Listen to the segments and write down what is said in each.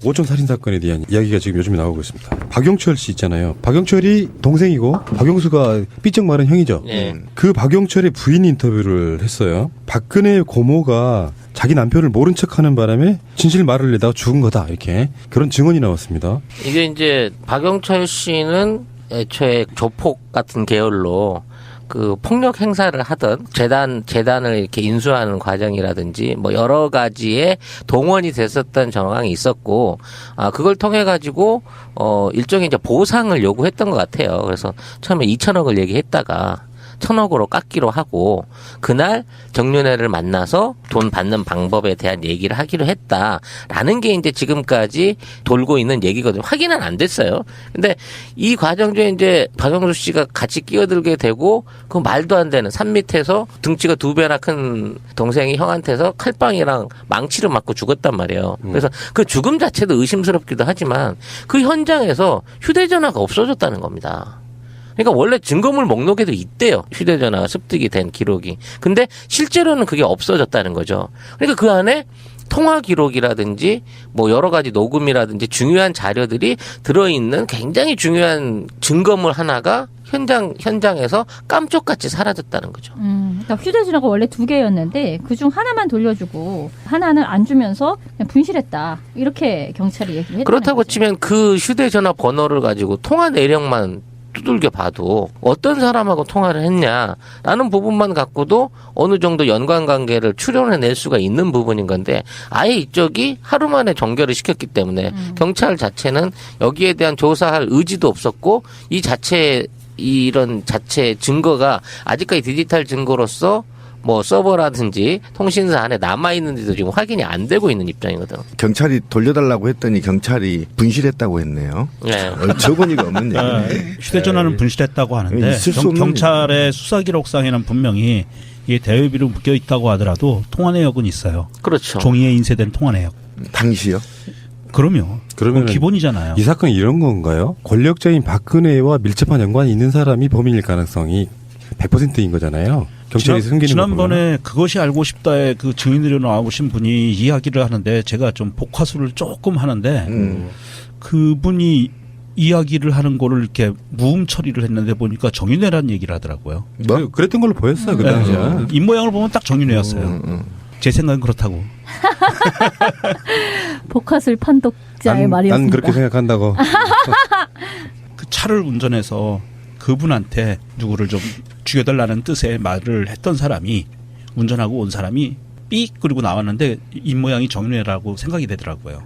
오촌 살인 사건에 대한 이야기가 지금 요즘에 나오고 있습니다. 박용철 씨 있잖아요. 박용철이 동생이고 박용수가 삐쩍 마른 형이죠. 그 박용철의 부인 인터뷰를 했어요. 박근혜 고모가 자기 남편을 모른 척하는 바람에 진실 말을 내다가 죽은 거다, 이렇게 그런 증언이 나왔습니다. 이게 이제 박용철 씨는 애초에 조폭 같은 계열로 그 폭력 행사를 하던 재단을 이렇게 인수하는 과정이라든지 뭐 여러 가지의 동원이 됐었던 정황이 있었고, 그걸 통해 가지고 일종의 이제 보상을 요구했던 것 같아요. 그래서 처음에 2천억을 얘기했다가 1,000억으로 깎기로 하고, 그날 정윤회를 만나서 돈 받는 방법에 대한 얘기를 하기로 했다라는 게 이제 지금까지 돌고 있는 얘기거든요. 확인은 안 됐어요. 근데 이 과정 중에 이제 박영수 씨가 같이 끼어들게 되고, 그 말도 안 되는 산 밑에서 등치가 2배나 큰 동생이 형한테서 칼빵이랑 망치를 맞고 죽었단 말이에요. 그래서 그 죽음 자체도 의심스럽기도 하지만 그 현장에서 휴대전화가 없어졌다는 겁니다. 그러니까 원래 증거물 목록에도 있대요. 휴대전화가 습득이 된 기록이. 근데 실제로는 그게 없어졌다는 거죠. 그러니까 그 안에 통화 기록이라든지 뭐 여러 가지 녹음이라든지 중요한 자료들이 들어있는 굉장히 중요한 증거물 하나가 현장에서 깜짝같이 사라졌다는 거죠. 그러니까 휴대전화가 원래 2개였는데 그중 하나만 돌려주고 하나는 안 주면서 그냥 분실했다. 이렇게 경찰이 얘기를 했다는 그렇다고 거죠. 치면 그 휴대전화 번호를 가지고 통화 내력만 두들겨 봐도 어떤 사람하고 통화를 했냐라는 부분만 갖고도 어느 정도 연관관계를 추론해낼 수가 있는 부분인 건데, 아예 이쪽이 하루 만에 종결을 시켰기 때문에 경찰 자체는 여기에 대한 조사할 의지도 없었고, 이런 자체 증거가 아직까지 디지털 증거로서 뭐 서버라든지 통신사 안에 남아있는지도 지금 확인이 안 되고 있는 입장이거든. 경찰이 돌려달라고 했더니 경찰이 분실했다고 했네요. 네. 어처구니가 없는 얘기네. 휴대전화는 분실했다고 하는데 있을 수 없는 경찰의 수사 기록상에는 분명히 이게 대여비로 묶여 있다고 하더라도 통화 내역은 있어요. 그렇죠. 종이에 인쇄된 통화 내역. 당시요? 그럼요. 그러면 기본이잖아요. 이 사건이 이런 건가요? 권력자인 박근혜와 밀접한 연관이 있는 사람이 범인일 가능성이 100%인 거잖아요. 경찰이 숨기는 거 지난번에 그것이 알고 싶다에 그 증인으로 나오신 분이 이야기를 하는데 제가 좀 복화술을 조금 하는데 그분이 이야기를 하는 거를 이렇게 무음 처리를 했는데 보니까 정윤회라는 얘기를 하더라고요. 뭐? 그랬던 걸로 보였어요, 그 당시에. 입모양을 보면 딱 정윤회였어요. 제 생각은 그렇다고. 복화술 판독자의 말이었습니다. 난 그렇게 생각한다고. 그 차를 운전해서 그분한테 누구를 좀 죽여달라는 뜻의 말을 했던 사람이, 운전하고 온 사람이 삑 그리고 나왔는데 입모양이 정윤회라고 생각이 되더라고요.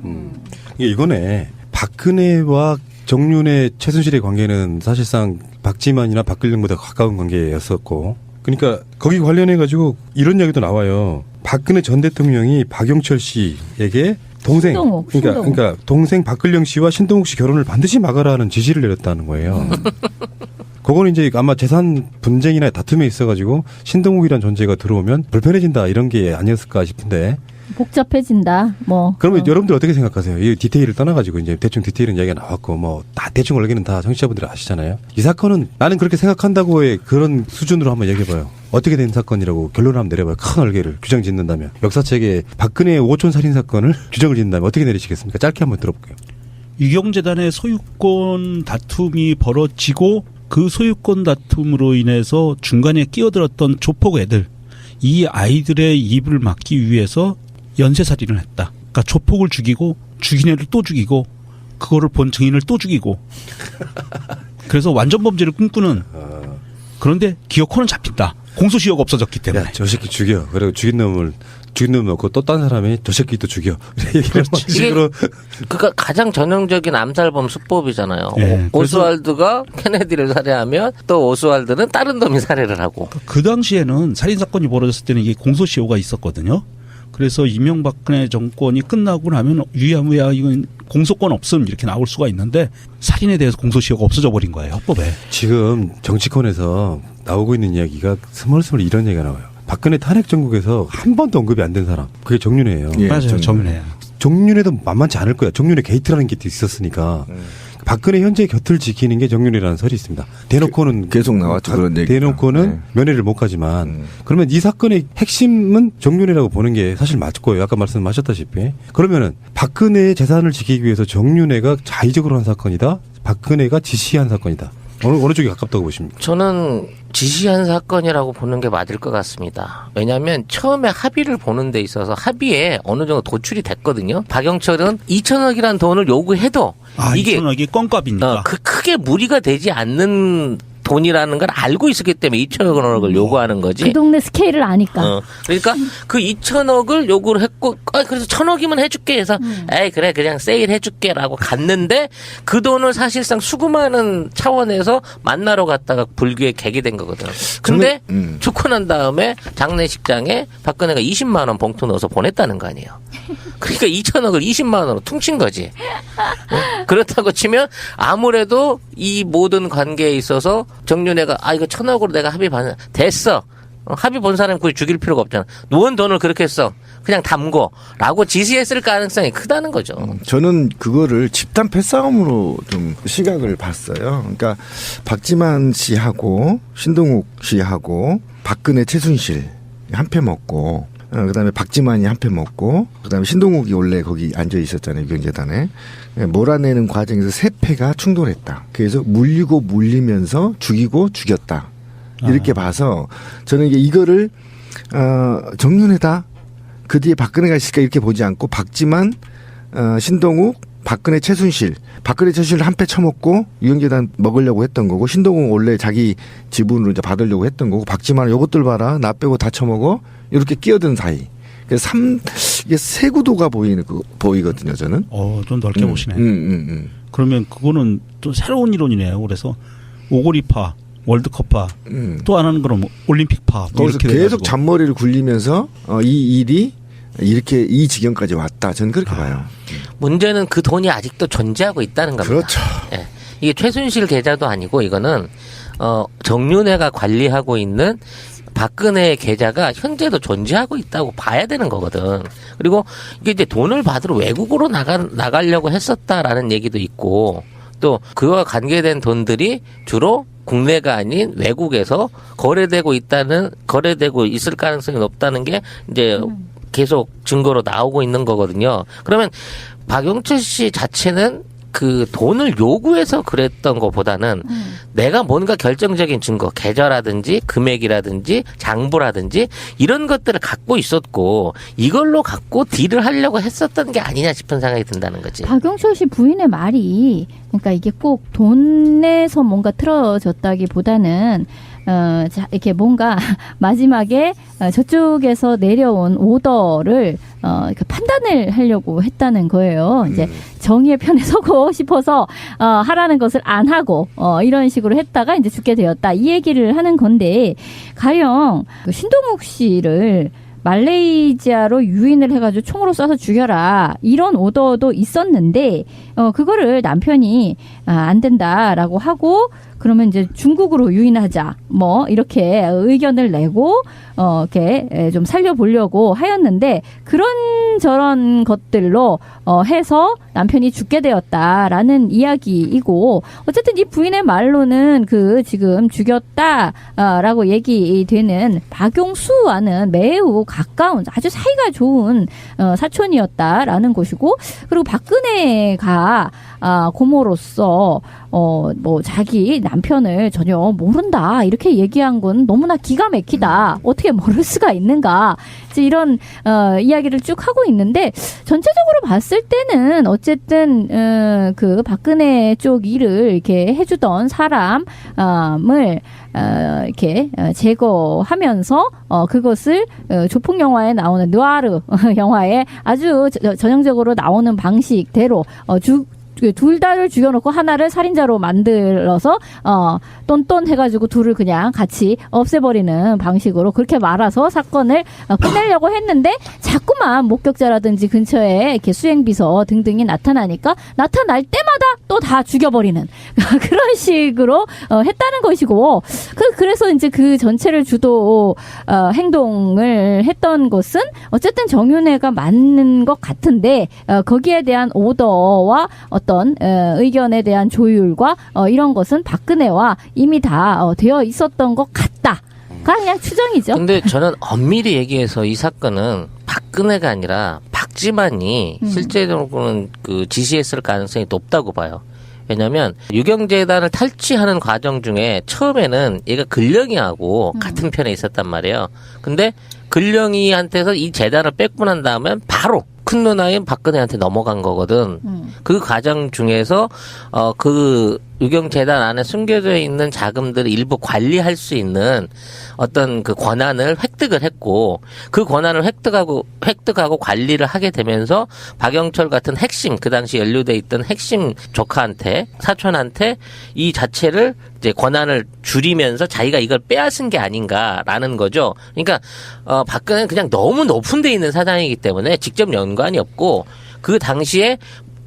이거네. 박근혜와 정윤회, 최순실의 관계는 사실상 박지만이나 박근영보다 가까운 관계였었고, 그러니까 거기 관련해가지고 이런 이야기도 나와요. 박근혜 전 대통령이 박용철 씨에게 동생, 그러니까 동생 박근영 씨와 신동욱 씨 결혼을 반드시 막아라 는 지시를 내렸다는 거예요. 그거는 이제 아마 재산 분쟁이나 다툼에 있어가지고 신동욱이라는 존재가 들어오면 불편해진다, 이런 게 아니었을까 싶은데. 복잡해진다. 뭐. 그러면 여러분들 어떻게 생각하세요? 이 디테일을 떠나가지고 이제 대충 디테일은 이야기가 나왔고 뭐 다 대충 얼기는 다 청취자분들이 아시잖아요. 이 사건은 나는 그렇게 생각한다고의 그런 수준으로 한번 얘기해봐요. 어떻게 된 사건이라고 결론을 한번 내려봐요. 큰 얼개를 규정 짓는다면. 역사책에 박근혜의 오촌 살인 사건을 규정을 짓는다면 어떻게 내리시겠습니까? 짧게 한번 들어볼게요. 유경재단의 소유권 다툼이 벌어지고 그 소유권 다툼으로 인해서 중간에 끼어들었던 조폭 애들, 이 아이들의 입을 막기 위해서 연쇄살인을 했다. 그러니까 조폭을 죽이고 죽인 애를 또 죽이고 그거를 본 증인을 또 죽이고, 그래서 완전 범죄를 꿈꾸는. 그런데 기어코는 잡힌다. 공소시효가 없어졌기 때문에. 야, 저 새끼 죽여. 그리고 죽인 놈 넣고 또 딴 사람이 저 새끼 또 죽여. 이런 식으로. 그러니까 가장 전형적인 암살범 수법이잖아요. 네, 오스왈드가 케네디를 살해하면 또 오스왈드는 다른 놈이 살해를 하고. 그 당시에는 살인사건이 벌어졌을 때는 이게 공소시효가 있었거든요. 그래서 이명박근혜 정권이 끝나고 나면 유야무야 이건 공소권 없음 이렇게 나올 수가 있는데, 살인에 대해서 공소시효가 없어져 버린 거예요, 헌법에. 지금 정치권에서 나오고 있는 이야기가 스멀스멀 이런 얘기가 나와요. 박근혜 탄핵 정국에서 한 번도 언급이 안 된 사람, 그게 정윤회예요. 맞아요, 정윤회. 정윤회도 만만치 않을 거야. 정윤회 게이트라는 게 있었으니까. 박근혜 현재 곁을 지키는 게 정윤회라는 설이 있습니다. 대놓고는 계속 나왔죠, 그런 얘기가. 대놓고는 네. 면회를 못 가지만 그러면 이 사건의 핵심은 정윤회라고 보는 게 사실 맞을 거예요. 아까 말씀하셨다시피. 그러면은 박근혜의 재산을 지키기 위해서 정윤회가 자의적으로 한 사건이다. 박근혜가 지시한 사건이다. 어느 쪽이 가깝다고 보십니까? 저는 지시한 사건이라고 보는 게 맞을 것 같습니다. 왜냐하면 처음에 합의를 보는 데 있어서 합의에 어느 정도 도출이 됐거든요. 박영철은 2천억이라는 돈을 요구해도 이게 2천억이 껌값이니까. 크게 무리가 되지 않는 돈이라는 걸 알고 있었기 때문에 2천억을 요구하는 거지. 그 동네 스케일을 아니까. 그러니까 그 2천억을 요구를 했고, 그래서 1,000억이면 해줄게 해서, 에이, 그래, 그냥 세일 해줄게라고 갔는데, 그 돈을 사실상 수금하는 차원에서 만나러 갔다가 불교에 개기된 거거든. 근데 죽고 난 다음에 장례식장에 박근혜가 20만 원 봉투 넣어서 보냈다는 거 아니에요. 그러니까 2천억을 20만 원으로 퉁친 거지. 그렇다고 치면 아무래도 이 모든 관계에 있어서 정윤회가 이거 1,000억으로 내가 합의 반 됐어. 합의 본 사람 굳이 죽일 필요가 없잖아. 누군 돈을 그렇게 써. 그냥 담고라고 지시했을 가능성이 크다는 거죠. 저는 그거를 집단 패싸움으로 좀 시각을 봤어요. 그러니까 박지만 씨하고 신동욱 씨하고 박근혜 최순실 한 패 먹고 그다음에 박지만이 한 패 먹고 그다음에 신동욱이 원래 거기 앉아 있었잖아요. 위원재단에. 몰아내는 과정에서 세 패가 충돌했다. 그래서 물리면서 죽이고 죽였다. 이렇게 봐서 저는 이거를 정윤회다. 그 뒤에 박근혜가 있을까 이렇게 보지 않고 박지만, 신동욱, 박근혜 최순실 한 패 쳐먹고 유영재단 먹으려고 했던 거고 신동욱 원래 자기 지분으로 이제 받으려고 했던 거고 박지만은 요것들 봐라 나 빼고 다 쳐먹어 이렇게 끼어든 사이. 그래서 이게 세 구도가 보이거든요 저는. 좀 넓게 보시네. 그러면 그거는 또 새로운 이론이네요. 그래서 오고리파, 월드컵파, 또 하나는 그럼 올림픽파. 거기서 이렇게 계속 돼가지고. 잔머리를 굴리면서 이 일이 이렇게 이 지경까지 왔다. 저는 그렇게 봐요. 문제는 그 돈이 아직도 존재하고 있다는 겁니다. 그렇죠. 예. 이게 최순실 계좌도 아니고 이거는 정윤회가 관리하고 있는 박근혜의 계좌가 현재도 존재하고 있다고 봐야 되는 거거든. 그리고 이게 이제 돈을 받으러 외국으로 나가려고 했었다라는 얘기도 있고 또 그와 관계된 돈들이 주로 국내가 아닌 외국에서 거래되고 있을 가능성이 높다는 게 이제 계속 증거로 나오고 있는 거거든요. 그러면 박영철 씨 자체는 그 돈을 요구해서 그랬던 것보다는 내가 뭔가 결정적인 증거, 계좌라든지 금액이라든지 장부라든지 이런 것들을 갖고 있었고 이걸로 갖고 딜을 하려고 했었던 게 아니냐 싶은 생각이 든다는 거지. 박영철 씨 부인의 말이 그러니까 이게 꼭 돈에서 뭔가 틀어졌다기보다는 이렇게 뭔가 마지막에 저쪽에서 내려온 오더를 이렇게 판단을 하려고 했다는 거예요. 이제 정의의 편에 서고 싶어서 하라는 것을 안 하고 이런 식으로 했다가 이제 죽게 되었다. 이 얘기를 하는 건데 가령 그 신동욱 씨를 말레이시아로 유인을 해가지고 총으로 쏴서 죽여라 이런 오더도 있었는데 그거를 남편이 안 된다라고 하고 그러면 이제 중국으로 유인하자 뭐 이렇게 의견을 내고 이렇게 좀 살려보려고 하였는데 그런 저런 것들로 해서 남편이 죽게 되었다라는 이야기이고 어쨌든 이 부인의 말로는 그 지금 죽였다라고 얘기되는 박용수와는 매우 가까운 아주 사이가 좋은 사촌이었다라는 것이고 그리고 박근혜가 고모로서 뭐 자기 남편을 전혀 모른다 이렇게 얘기한 건 너무나 기가 막히다. 어떻게 모를 수가 있는가. 이제 이런 이야기를 쭉 하고 있는데 전체적으로 봤을 때는 어쨌든 그 박근혜 쪽 일을 이렇게 해주던 사람을 이렇게 제거하면서 그것을 조폭 영화에 나오는 느와르 영화에 아주 전형적으로 나오는 방식대로 둘 다를 죽여놓고 하나를 살인자로 만들어서 똔똔 해가지고 둘을 그냥 같이 없애버리는 방식으로 그렇게 말아서 사건을 끝내려고 했는데 자꾸만 목격자라든지 근처에 이렇게 수행비서 등등이 나타나니까 나타날 때마다 또 다 죽여버리는 그런 식으로 했다는 것이고 그래서 이제 그 전체를 주도 행동을 했던 것은 어쨌든 정윤회가 맞는 것 같은데 거기에 대한 오더와 어떤 어떤 의견에 대한 조율과 이런 것은 박근혜와 이미 다 되어 있었던 것 같다. 그냥 추정이죠. 근데 저는 엄밀히 얘기해서 이 사건은 박근혜가 아니라 박지만이 실제로는 그 지시했을 가능성이 높다고 봐요. 왜냐하면 유경재단을 탈취하는 과정 중에 처음에는 얘가 근령이하고 같은 편에 있었단 말이에요. 근데 근령이한테서 이 재단을 뺏고 난 다음에 바로 큰 누나인 박근혜한테 넘어간 거거든. 그 과정 중에서 그 유경재단 안에 숨겨져 있는 자금들을 일부 관리할 수 있는 어떤 그 권한을 획득을 했고, 그 권한을 획득하고 관리를 하게 되면서 박영철 같은 핵심, 그 당시 연루돼 있던 핵심 조카한테, 사촌한테 이 자체를 이제 권한을 줄이면서 자기가 이걸 빼앗은 게 아닌가라는 거죠. 그러니까 박근혜는 그냥 너무 높은 데 있는 사장이기 때문에 직접 연관이 없고, 그 당시에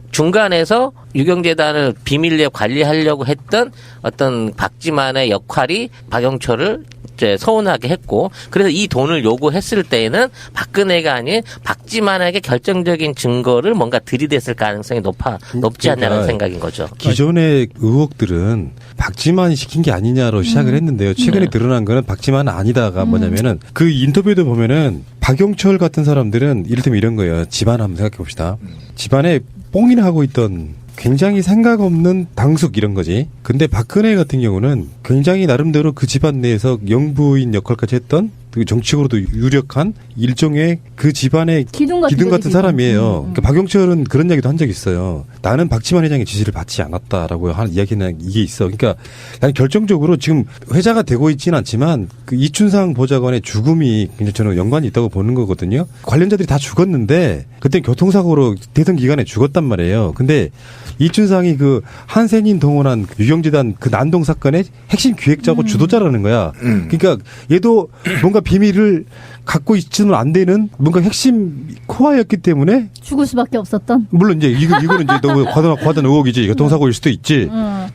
중간에서 유경재단을 비밀리에 관리하려고 했던 어떤 박지만의 역할이 박영철을 이제 서운하게 했고, 그래서 이 돈을 요구했을 때에는 박근혜가 아닌 박지만에게 결정적인 증거를 뭔가 들이댔을 가능성이 높지 않냐는 생각인 거죠. 기존의 의혹들은 박지만이 시킨 게 아니냐로 시작을 했는데요. 최근에 드러난 거는 박지만은 아니다가 뭐냐면은 그 인터뷰도 보면은 박영철 같은 사람들은 이를테면 이런 거예요. 집안 한번 생각해 봅시다. 집안에 뽕이나 하고 있던 굉장히 생각 없는 당숙 이런 거지. 근데 박근혜 같은 경우는 굉장히 나름대로 그 집안 내에서 영부인 역할까지 했던 그 정치적으로도 유력한 일종의 그 집안의 기둥 같은 사람이에요. 그러니까 박영철은 그런 이야기도 한 적이 있어요. 나는 박지만 회장의 지시를 받지 않았다라고 하는 이야기는 이게 있어. 그러니까 나는 결정적으로 지금 회자가 되고 있지는 않지만 그 이춘상 보좌관의 죽음이 굉장히 저는 연관이 있다고 보는 거거든요. 관련자들이 다 죽었는데 그때 교통사고로 대선 기간에 죽었단 말이에요. 근데 이춘상이 그 한센인 동원한 유경재단 그 난동 사건의 핵심 기획자고 주도자라는 거야. 그러니까 얘도 뭔가 비밀을 갖고 있지는 안 되는 뭔가 핵심 코어였기 때문에 죽을 수밖에 없었던. 물론 이제 이거는 이제 너무 과도한 의혹이지. 교통사고일 수도 있지.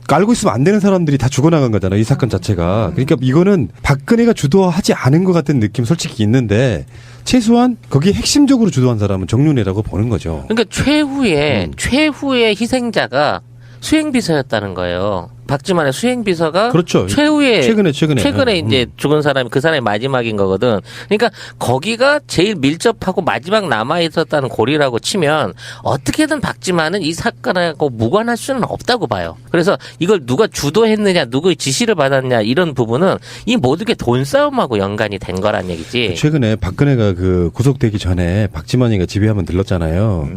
알고 있으면 안 되는 사람들이 다 죽어나간 거잖아. 이 사건 자체가. 그러니까 이거는 박근혜가 주도하지 않은 것 같은 느낌 솔직히 있는데 최소한 거기에 핵심적으로 주도한 사람은 정윤회라고 보는 거죠. 그러니까 최후의 희생자가 수행비서였다는 거예요. 박지만의 수행비서가 그렇죠. 최후에 최근에 이제 죽은 사람이 그 사람이 마지막인 거거든. 그러니까 거기가 제일 밀접하고 마지막 남아 있었다는 고리라고 치면 어떻게든 박지만은 이 사건하고 무관할 수는 없다고 봐요. 그래서 이걸 누가 주도했느냐, 누구의 지시를 받았냐 이런 부분은 이 모든 게 돈 싸움하고 연관이 된 거란 얘기지. 최근에 박근혜가 그 구속되기 전에 박지만이가 집에 한번 들렀잖아요.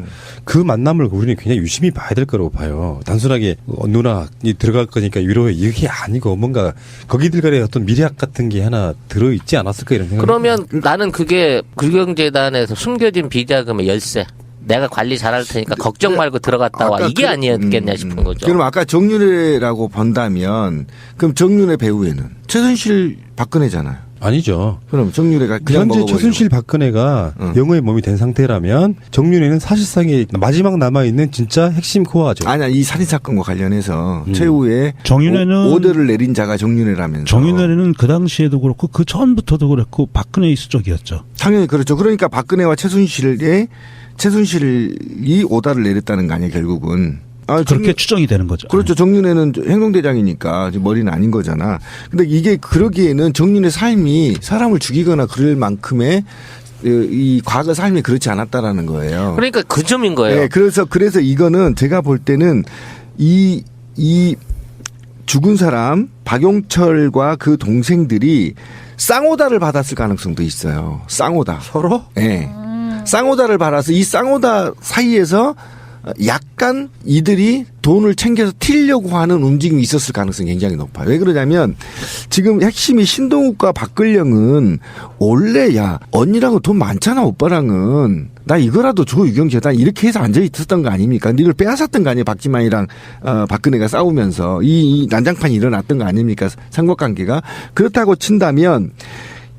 그 만남을 우리는 굉장히 유심히 봐야 될 거라고 봐요. 단순하게 누나이 들어갈 거니까 위로해 이게 아니고 뭔가 거기들간의 어떤 미래학 같은 게 하나 들어있지 않았을까 이런 생각이. 그러면 나는 그게 유경재단에서 숨겨진 비자금의 열쇠. 내가 관리 잘할 테니까 걱정 말고 들어갔다 와. 이게 아니었겠냐 싶은 거죠. 그럼 아까 정윤회라고 본다면 그럼 정윤회 배후에는 최순실 박근혜잖아요. 아니죠. 그럼 정윤회가 그냥 현재 먹어버리고. 최순실 박근혜가 영어의 몸이 된 상태라면 정윤회는 사실상의 마지막 남아있는 진짜 핵심 코어죠. 아니야, 이 살인사건과 관련해서 최후에 정윤회는 오더를 내린 자가 정윤회라면서. 정윤회는 그 당시에도 그렇고 그 전부터도 그랬고 박근혜 수적이었죠. 당연히 그렇죠. 그러니까 박근혜와 최순실이 오다를 내렸다는 거 아니에요, 결국은. 그렇게 추정이 되는 거죠. 그렇죠. 정윤회는 행동대장이니까 머리는 아닌 거잖아. 근데 이게 그러기에는 정윤회 삶이 사람을 죽이거나 그럴 만큼의 이 과거 삶이 그렇지 않았다라는 거예요. 그러니까 그 점인 거예요. 네, 그래서 이거는 제가 볼 때는 이 죽은 사람 박용철과 그 동생들이 쌍오다를 받았을 가능성도 있어요. 쌍오다. 서로? 네. 쌍오다를 받아서 이 쌍오다 사이에서 약간 이들이 돈을 챙겨서 튀려고 하는 움직임이 있었을 가능성이 굉장히 높아요. 왜 그러냐면 지금 핵심이 신동욱과 박근령은 원래 야 언니랑은 돈 많잖아 오빠랑은 나 이거라도 줘 유경재단 이렇게 해서 앉아 있었던 거 아닙니까? 근데 이걸 빼앗았던 거 아니에요? 박지만이랑 박근혜가 싸우면서 이 난장판이 일어났던 거 아닙니까? 삼각관계가 그렇다고 친다면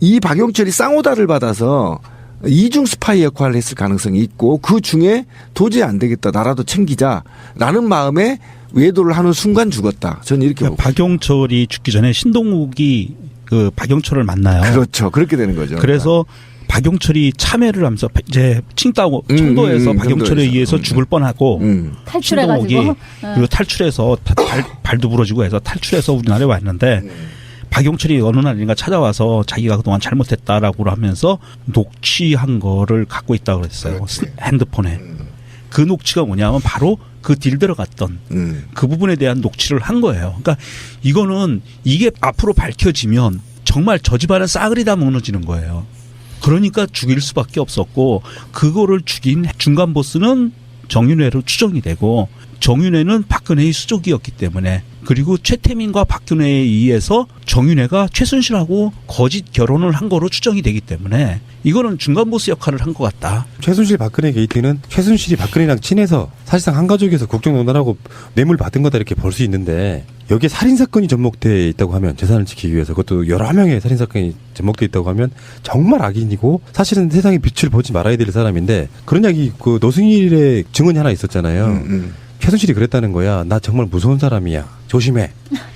이 박용철이 쌍오다를 받아서 이중 스파이 역할을 했을 가능성이 있고 그 중에 도저히 안 되겠다. 나라도 챙기자라는 마음에 외도를 하는 순간 죽었다. 저는 이렇게 보고. 박용철이 죽기 전에 신동욱이 그 박용철을 만나요. 그렇죠. 그렇게 되는 거죠. 그래서 박용철이 참여를 하면서 이제 청도에서 박용철에 청도에서. 의해서 죽을 뻔하고 탈출해가지고 신동욱이 그리고 탈출해서 발도 부러지고 해서 탈출해서 우리나라에 왔는데 박용철이 어느 날인가 찾아와서 자기가 그동안 잘못했다라고 하면서 녹취한 거를 갖고 있다고 그랬어요. 그렇지. 핸드폰에. 그 녹취가 뭐냐면 바로 그 딜 들어갔던 그 부분에 대한 녹취를 한 거예요. 그러니까 이거는 이게 앞으로 밝혀지면 정말 저 집안은 싸그리 다 무너지는 거예요. 그러니까 죽일 수밖에 없었고 그거를 죽인 중간 보스는 정윤회로 추정이 되고 정윤회는 박근혜의 수족이었기 때문에 그리고 최태민과 박근혜에 의해서 정윤회가 최순실하고 거짓 결혼을 한 거로 추정이 되기 때문에 이거는 중간 보스 역할을 한 것 같다. 최순실 박근혜 게이트는 최순실이 박근혜랑 친해서 사실상 한 가족에서 국정농단하고 뇌물 받은 거다 이렇게 볼 수 있는데 여기에 살인사건이 접목돼 있다고 하면 재산을 지키기 위해서 그것도 여러 명의 살인사건이 접목돼 있다고 하면 정말 악인이고 사실은 세상의 빛을 보지 말아야 될 사람인데 그런 이야기 그 노승일의 증언이 하나 있었잖아요. 최순실이 그랬다는 거야. 나 정말 무서운 사람이야. 조심해.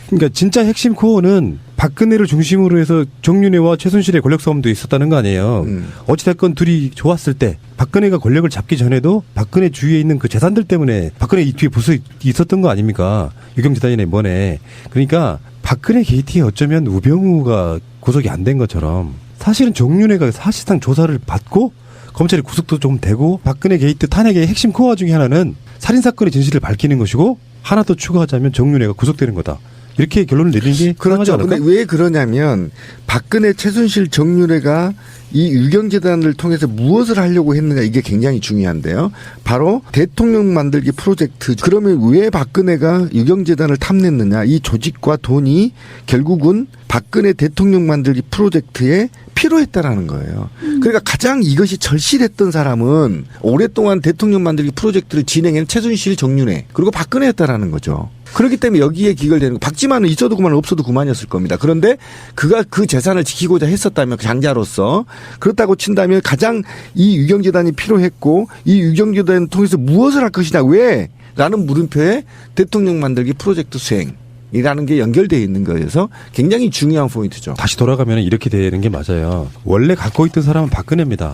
그러니까 진짜 핵심 코어는 박근혜를 중심으로 해서 정윤회와 최순실의 권력 싸움도 있었다는 거 아니에요. 어찌됐건 둘이 좋았을 때 박근혜가 권력을 잡기 전에도 박근혜 주위에 있는 그 재산들 때문에 박근혜 이 뒤에 부서 있었던 거 아닙니까? 유경재단이네 뭐네. 그러니까 박근혜 게이트에 어쩌면 우병우가 구속이 안 된 것처럼 사실은 정윤회가 사실상 조사를 받고 검찰이 구속도 좀 되고 박근혜 게이트 탄핵의 핵심 코어 중에 하나는 살인사건의 진실을 밝히는 것이고 하나 더 추가하자면 정윤회가 구속되는 거다. 이렇게 결론을 내리는 게 그렇죠. 않을까? 근데 왜 그러냐면 박근혜, 최순실, 정윤회가 이 유경재단을 통해서 무엇을 하려고 했느냐 이게 굉장히 중요한데요. 바로 대통령 만들기 프로젝트. 그러면 왜 박근혜가 유경재단을 탐냈느냐. 이 조직과 돈이 결국은 박근혜 대통령 만들기 프로젝트에 필요했다라는 거예요. 그러니까 가장 이것이 절실했던 사람은 오랫동안 대통령 만들기 프로젝트를 진행한 최순실, 정윤회 그리고 박근혜였다라는 거죠. 그렇기 때문에 여기에 기결되는 거. 박지만은 있어도 그만 없어도 그만이었을 겁니다. 그런데 그가 그 재산을 지키고자 했었다면 장자로서 그렇다고 친다면 가장 이 유경재단이 필요했고 이 유경재단을 통해서 무엇을 할 것이냐 왜? 라는 물음표에 대통령 만들기 프로젝트 수행이라는 게 연결되어 있는 거여서 굉장히 중요한 포인트죠. 다시 돌아가면 이렇게 되는 게 맞아요. 원래 갖고 있던 사람은 박근혜입니다.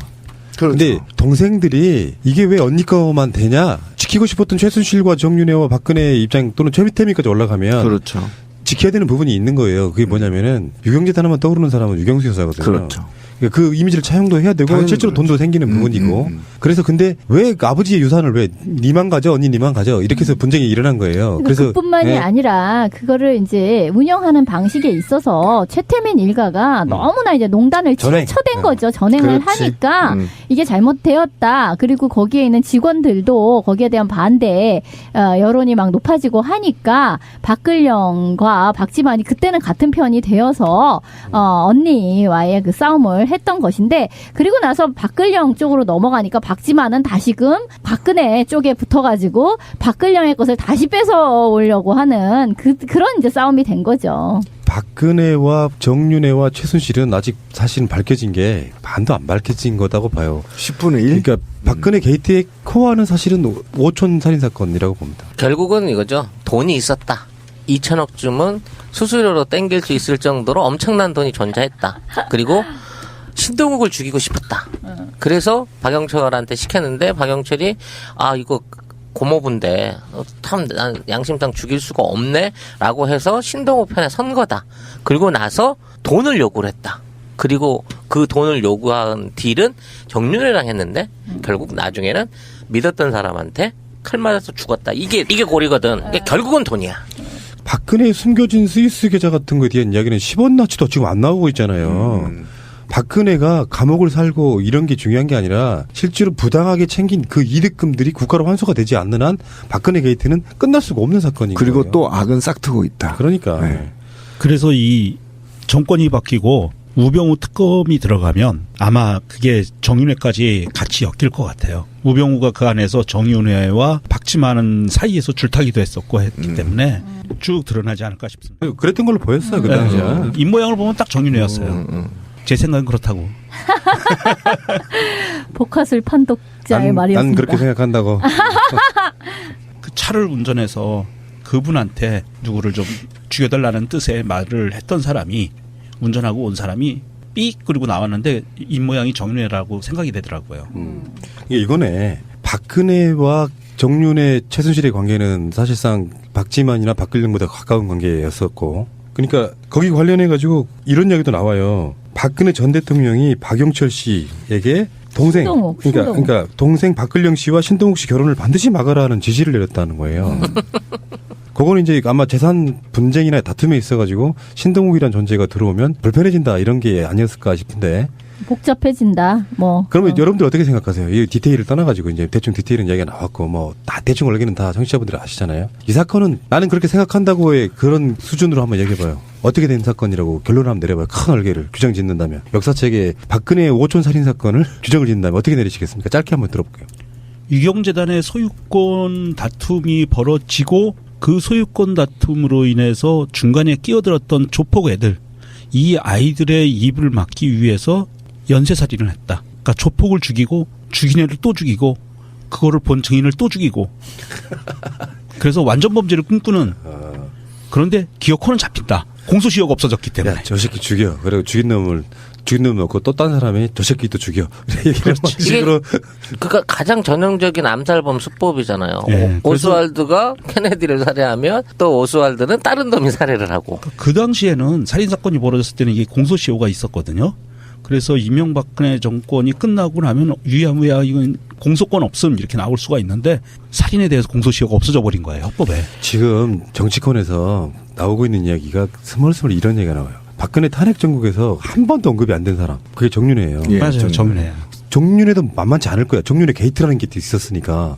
그렇죠. 근데 동생들이 이게 왜 언니 거만 되냐? 지키고 싶었던 최순실과 정윤회와 박근혜의 입장 또는 최태민까지 올라가면 그렇죠. 지켜야 되는 부분이 있는 거예요. 그게 뭐냐면은 유경재단 하면 떠오르는 사람은 유경수 여사거든요. 그렇죠. 그러니까 그 이미지를 차용도 해야 되고 당연히 실제로 그렇죠. 돈도 생기는 부분이고 그래서 근데 왜 아버지의 유산을 왜 니만 가져 언니 니만 가져 이렇게 해서 분쟁이 일어난 거예요. 그래서 그뿐만이 예. 아니라 그거를 이제 운영하는 방식에 있어서 최태민 일가가 너무나 이제 농단을 전행. 쳐댄 거죠. 전행을 그렇지. 하니까 이게 잘못되었다. 그리고 거기에 있는 직원들도 거기에 대한 반대 여론이 막 높아지고 하니까 박근령과 박지만이 그때는 같은 편이 되어서 언니와의 그 싸움을 했던 것인데 그리고 나서 박근령 쪽으로 넘어가니까 박지만은 다시금 박근혜 쪽에 붙어가지고 박근령의 것을 다시 뺏어오려고 하는 그런 이제 싸움이 된 거죠. 박근혜와 정윤회와 최순실은 아직 사실은 밝혀진 게 반도 안 밝혀진 거다고 봐요. 10분의 1? 그러니까 박근혜 게이트의 코어는 사실은 오촌 살인 사건이라고 봅니다. 결국은 이거죠. 돈이 있었다. 2천억쯤은 수수료로 땡길 수 있을 정도로 엄청난 돈이 존재했다. 그리고 신동욱을 죽이고 싶었다. 그래서 박영철한테 시켰는데 박영철이 이거 고모부인데 참 난 양심상 죽일 수가 없네라고 해서 신동욱 편에 선 거다. 그리고 나서 돈을 요구를 했다. 그리고 그 돈을 요구한 딜은 정윤회랑 했는데 결국 나중에는 믿었던 사람한테 칼 맞아서 죽었다. 이게 고리거든. 이게 결국은 돈이야. 박근혜의 숨겨진 스위스 계좌 같은 거에 대한 이야기는 10원 나치도 지금 안 나오고 있잖아요. 박근혜가 감옥을 살고 이런 게 중요한 게 아니라 실제로 부당하게 챙긴 그 이득금들이 국가로 환수가 되지 않는 한 박근혜 게이트는 끝날 수가 없는 사건인 거예요. 그리고 또 악은 싹트고 있다. 그러니까. 네. 그래서 이 정권이 바뀌고 우병우 특검이 들어가면 아마 그게 정윤회까지 같이 엮일 것 같아요. 우병우가 그 안에서 정윤회와 박지만은 사이에서 줄타기도 했었고 했기 때문에 쭉 드러나지 않을까 싶습니다. 그랬던 걸로 보였어요. 그 당시에. 입모양을 보면 딱 정윤회였어요. 제 생각은 그렇다고. 복화술 판독자의 난 말이었습니다. 그렇게 생각한다고. 그 차를 운전해서 그분한테 누구를 좀 죽여달라는 뜻의 말을 했던 사람이 운전하고 온 사람이 삑 그리고 나왔는데 입 모양이 정윤회라고 생각이 되더라고요. 이거네. 박근혜와 정윤회, 최순실의 관계는 사실상 박지만이나 박근혜보다 가까운 관계였었고, 그러니까 거기 관련해 가지고 이런 이야기도 나와요. 박근혜 전 대통령이 박영철 씨에게 동생, 신동욱. 그러니까 동생 박근령 씨와 신동욱 씨 결혼을 반드시 막아라는 지시를 내렸다는 거예요. 그거는 이제 아마 재산 분쟁이나 다툼에 있어가지고 신동욱이라는 존재가 들어오면 불편해진다 이런 게 아니었을까 싶은데. 복잡해진다. 뭐. 그러면 여러분들 어떻게 생각하세요? 이 디테일을 떠나가지고 이제 대충 디테일은 이야기가 나왔고 뭐 다 대충 얼개는 다 청취자분들이 아시잖아요. 이 사건은 나는 그렇게 생각한다고의 그런 수준으로 한번 얘기해봐요. 어떻게 된 사건이라고 결론을 한번 내려봐요. 큰 얼개를 규정 짓는다면. 역사책에 박근혜의 5촌 살인 사건을 규정을 짓는다면 어떻게 내리시겠습니까? 짧게 한번 들어볼게요. 유경재단의 소유권 다툼이 벌어지고 그 소유권 다툼으로 인해서 중간에 끼어들었던 조폭 애들, 이 아이들의 입을 막기 위해서 연쇄살인을 했다. 그러니까 조폭을 죽이고 죽인 애를 또 죽이고 그거를 본 증인을 또 죽이고 그래서 완전 범죄를 꿈꾸는. 그런데 기어코는 잡힌다. 공소시효가 없어졌기 때문에. 야, 저 새끼 죽여. 그리고 죽인 놈 넣고 또 딴 사람이 저 새끼 또 죽여. 얘기를 막 식으로. 그러니까 가장 전형적인 암살범 수법이잖아요. 네, 오스왈드가 케네디를 살해하면 또 오스왈드는 다른 놈이 살해를 하고. 그 당시에는 살인사건이 벌어졌을 때는 이게 공소시효가 있었거든요. 그래서 이명박근혜 정권이 끝나고 나면 유야무야 이건 공소권 없음 이렇게 나올 수가 있는데 살인에 대해서 공소시효가 없어져 버린 거예요. 헌법에. 지금 정치권에서 나오고 있는 이야기가 스멀스멀 이런 얘기가 나와요. 박근혜 탄핵 정국에서 한 번도 언급이 안 된 사람. 그게 정윤회예요. 예, 맞아요. 정윤회. 정윤회도 만만치 않을 거야. 정윤회 게이트라는 게 있었으니까.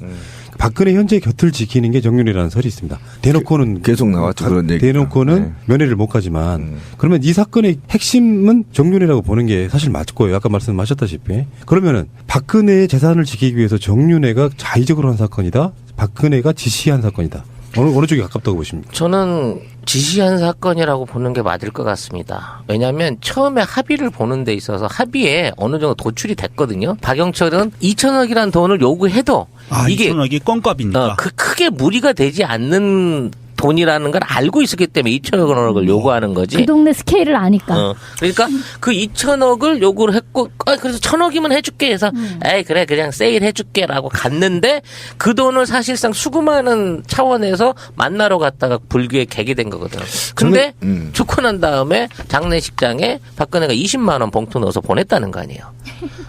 박근혜 현재 곁을 지키는 게 정윤회라는 설이 있습니다. 대놓고는 계속 나왔죠, 그런 얘기가. 대놓고는 네. 면회를 못 가지만 그러면 이 사건의 핵심은 정윤회라고 보는 게 사실 맞고요. 아까 말씀하셨다시피 그러면은 박근혜의 재산을 지키기 위해서 정윤회가 자의적으로 한 사건이다. 박근혜가 지시한 사건이다. 어느 쪽이 가깝다고 보십니까? 저는 지시한 사건이라고 보는 게 맞을 것 같습니다. 왜냐하면 처음에 합의를 보는 데 있어서 합의에 어느 정도 도출이 됐거든요. 박영철은 2천억이라는 돈을 요구해도 이게 2천억이 껌값이니까. 크게 무리가 되지 않는 돈이라는 걸 알고 있었기 때문에 2천억을 요구하는 거지. 그 동네 스케일을 아니까. 그러니까 그 2천억을 요구를 했고, 그래서 1,000억이면 해줄게 해서, 에이, 그래, 그냥 세일 해줄게라고 갔는데, 그 돈을 사실상 수금하는 차원에서 만나러 갔다가 불교에 개기된 거거든. 근데 죽고 난 다음에 장례식장에 박근혜가 20만 원 봉투 넣어서 보냈다는 거 아니에요.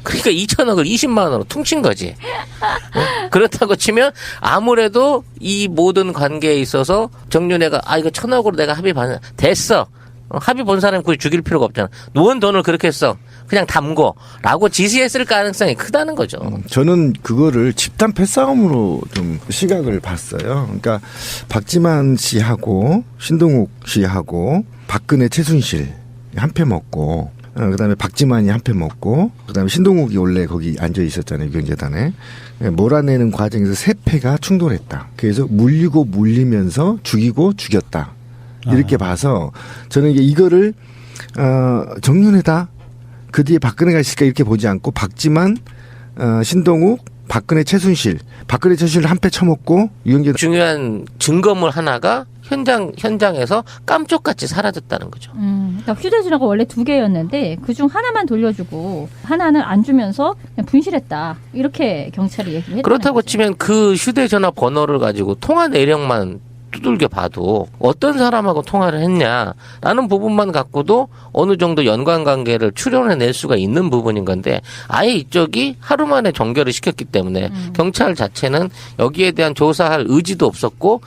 그러니까 2천억을 20만 원으로 퉁친 거지. 그렇다고 치면 아무래도 이 모든 관계에 있어서 정윤회가 이거 1,000억으로 내가 합의 반 됐어. 합의 본 사람 굳이 죽일 필요가 없잖아. 누군 돈을 그렇게 써. 그냥 담고라고 지시했을 가능성이 크다는 거죠. 저는 그거를 집단 패싸움으로 좀 시각을 봤어요. 그러니까 박지만 씨하고 신동욱 씨하고 박근혜 최순실 한 패 먹고 그다음에 박지만이 한 패 먹고 그다음에 신동욱이 원래 거기 앉아 있었잖아요. 유경재단에. 몰아내는 과정에서 세 패가 충돌했다. 그래서 물리면서 죽이고 죽였다. 이렇게 봐서 저는 이거를 정윤회다. 그 뒤에 박근혜가 있을까 이렇게 보지 않고 박지만, 신동욱, 박근혜 최순실 한 패 쳐먹고 유경재단 중요한 증거물 하나가 현장에서 깜쪽같이 사라졌다는 거죠. 그러니까 휴대전화가 원래 2개였는데 그중 하나만 돌려주고 하나는 안 주면서 그냥 분실했다. 이렇게 경찰이 얘기를 했다는 그렇다고 거죠. 치면 그 휴대전화 번호를 가지고 통화 내역만 두들겨 봐도 어떤 사람하고 통화를 했냐라는 부분만 갖고도 어느 정도 연관관계를 추론해낼 수가 있는 부분인 건데 아예 이쪽이 하루 만에 종결을 시켰기 때문에 경찰 자체는 여기에 대한 조사할 의지도 없었고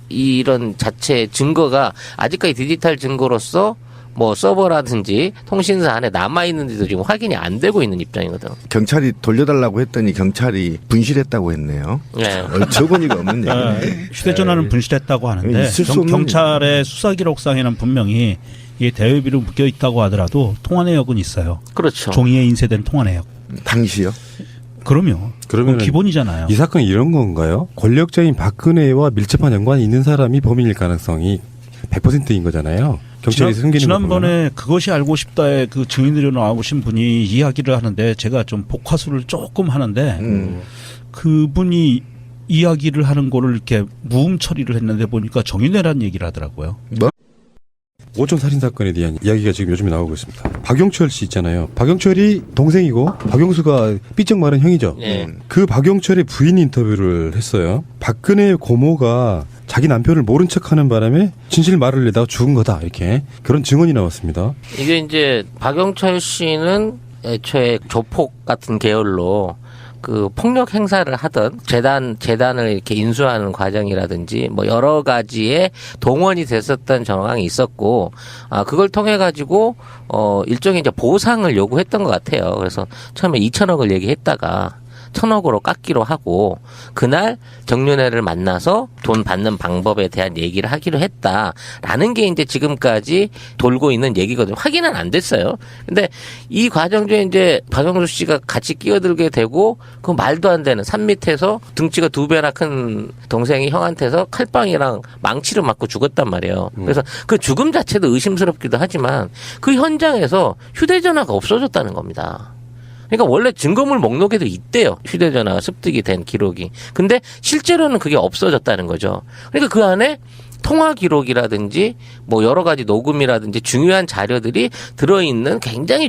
이런 자체 증거가 아직까지 디지털 증거로서 뭐 서버라든지 통신사 안에 남아있는지도 지금 확인이 안 되고 있는 입장이거든. 경찰이 돌려달라고 했더니 경찰이 분실했다고 했네요. 네. 어처구니가 없는 얘기. 휴대전화는 분실했다고 하는데 있을 수 없는 경찰의 수사기록상에는 분명히 이게 대여비로 묶여 있다고 하더라도 통화 내역은 있어요. 그렇죠. 종이에 인쇄된 통화 내역. 당시요? 그럼요. 그러면 그건 기본이잖아요. 이 사건이 이런 건가요? 권력자인 박근혜와 밀접한 연관이 있는 사람이 범인일 가능성이 100%인 거잖아요. 경찰이 숨기는 거 지난번에 그것이 알고 싶다에 그 증인으로 나오신 분이 이야기를 하는데 제가 좀 복화수를 조금 하는데 그분이 이야기를 하는 거를 이렇게 무음 처리를 했는데 보니까 정윤회라는 얘기를 하더라고요. 뭐? 오촌 살인 사건에 대한 이야기가 지금 요즘에 나오고 있습니다. 박용철 씨 있잖아요. 박용철이 동생이고 박용수가 삐쩍 마른 형이죠. 예. 그 박용철의 부인 인터뷰를 했어요. 박근혜 고모가 자기 남편을 모른 척하는 바람에 진실 말을 내다가 죽은 거다 이렇게 그런 증언이 나왔습니다. 이게 이제 박영철 씨는 애초에 조폭 같은 계열로 그 폭력 행사를 하던 재단을 이렇게 인수하는 과정이라든지 뭐 여러 가지에 동원이 됐었던 정황이 있었고, 그걸 통해 가지고 일종의 이제 보상을 요구했던 것 같아요. 그래서 처음에 2천억을 얘기했다가 1,000억으로 깎기로 하고 그날 정윤회를 만나서 돈 받는 방법에 대한 얘기를 하기로 했다라는 게 이제 지금까지 돌고 있는 얘기거든요. 확인은 안 됐어요. 근데 이 과정 중에 이제 박영수 씨가 같이 끼어들게 되고 그 말도 안 되는 산 밑에서 등치가 2배나 큰 동생이 형한테서 칼빵이랑 망치를 맞고 죽었단 말이에요. 그래서 그 죽음 자체도 의심스럽기도 하지만 그 현장에서 휴대전화가 없어졌다는 겁니다. 그러니까 원래 증거물 목록에도 있대요. 휴대전화가 습득이 된 기록이. 근데 실제로는 그게 없어졌다는 거죠. 그러니까 그 안에 통화 기록이라든지 뭐 여러 가지 녹음이라든지 중요한 자료들이 들어있는 굉장히